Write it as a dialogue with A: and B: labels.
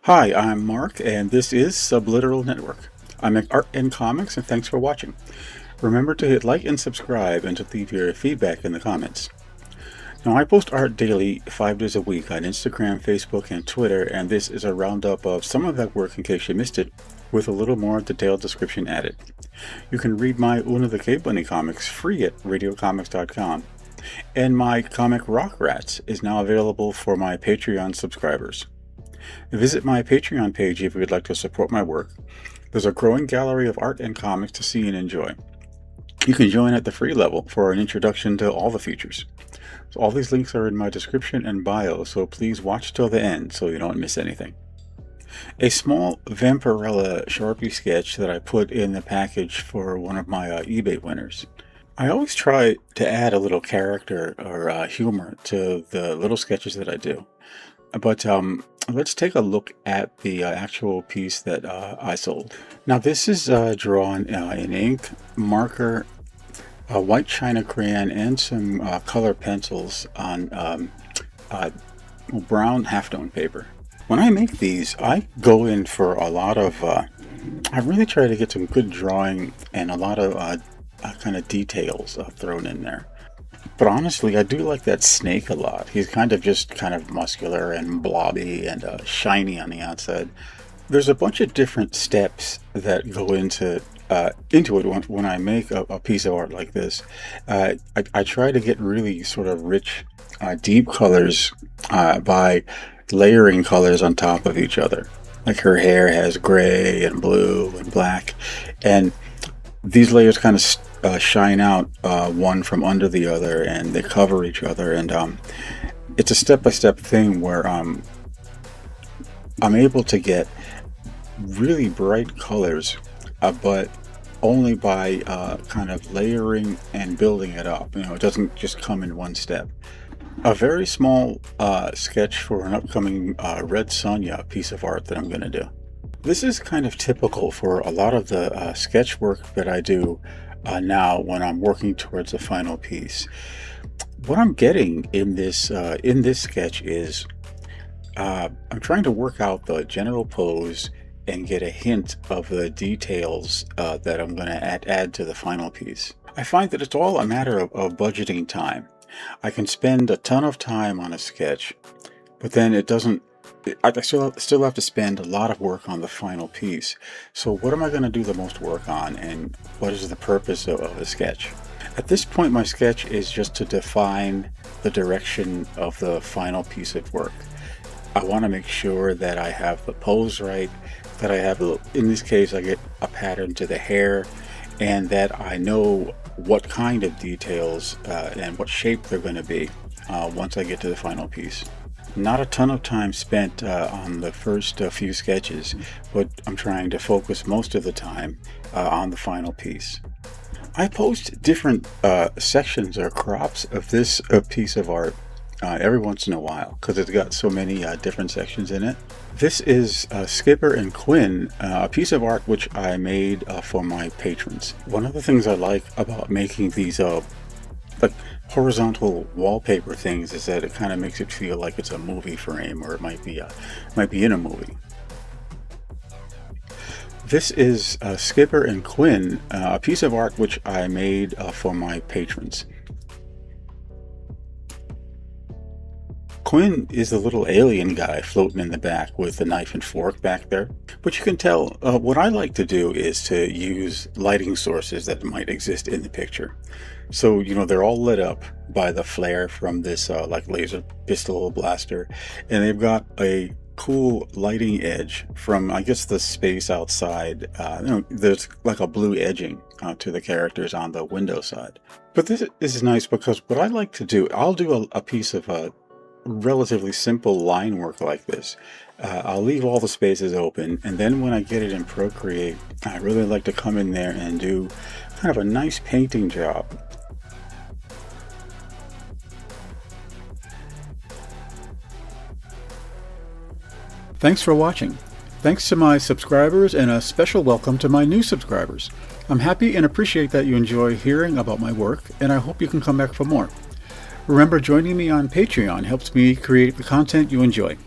A: Hi, I'm Mark, and this is Subliteral Network. I make art and comics, and thanks for watching. Remember to hit like and subscribe, and to leave your feedback in the comments. Now, I post art daily, 5 days a week on Instagram, Facebook, and Twitter, and this is a roundup of some of that work in case you missed it, with a little more detailed description added. You can read my Una the Cave Bunny comics free at radiocomics.com, and my comic Rock Rats is now available for my Patreon subscribers. Visit my Patreon page if you would like to support my work. There's a growing gallery of art and comics to see and enjoy. You can join at the free level for an introduction to all the features. So all these links are in my description and bio, so please watch till the end so you don't miss anything. A small Vampirella Sharpie sketch that I put in the package for one of my eBay winners. I always try to add a little character or humor to the little sketches that I do. But let's take a look at the actual piece that I sold. Now this is drawn in ink, marker, a white china crayon, and some color pencils on brown halftone paper. When I make these, I go in for a lot of, I really try to get some good drawing and a lot of kind of details thrown in there. But honestly, I do like that snake a lot. He's kind of muscular and blobby and shiny on the outside. There's a bunch of different steps that go into it when I make a piece of art like this. I try to get really sort of rich, deep colors by layering colors on top of each other. Like her hair has gray and blue and black, and these layers kind of shine out one from under the other, and they cover each other, and it's a step-by-step thing where I'm able to get really bright colors, but only by kind of layering and building it up. It doesn't just come in one step. A very small sketch for an upcoming Red Sonja piece of art that I'm going to do. This is kind of typical for a lot of the sketch work that I do now when I'm working towards the final piece. What I'm getting in this sketch is I'm trying to work out the general pose and get a hint of the details that I'm going to add to the final piece. I find that it's all a matter of budgeting time. I can spend a ton of time on a sketch, but then I still have to spend a lot of work on the final piece. So what am I going to do the most work on, and what is the purpose of the sketch? At this point, my sketch is just to define the direction of the final piece of work. I want to make sure that I have the pose right, that I have, in this case, I get a pattern to the hair, and that I know what kind of details and what shape they're going to be once I get to the final piece. Not a ton of time spent on the first few sketches, but I'm trying to focus most of the time on the final piece. I post different sections or crops of this piece of art every once in a while because it's got so many different sections in it. This is Skipper and Quinn, a piece of art which I made for my patrons. One of the things I like about making these like horizontal wallpaper things is that it kind of makes it feel like it's a movie frame, or it might be in a movie. This is Skipper and Quinn, a piece of art which I made for my patrons. Quinn is the little alien guy floating in the back with the knife and fork back there. But you can tell what I like to do is to use lighting sources that might exist in the picture. So, they're all lit up by the flare from this like laser pistol blaster, and they've got a cool lighting edge from, I guess, the space outside. There's like a blue edging to the characters on the window side. But this is nice because what I like to do, I'll do a piece of relatively simple line work like this. I'll leave all the spaces open, and then when I get it in Procreate, I really like to come in there and do kind of a nice painting job. Thanks for watching. Thanks to my subscribers, and a special welcome to my new subscribers. I'm happy and appreciate that you enjoy hearing about my work, and I hope you can come back for more. Remember, joining me on Patreon helps me create the content you enjoy.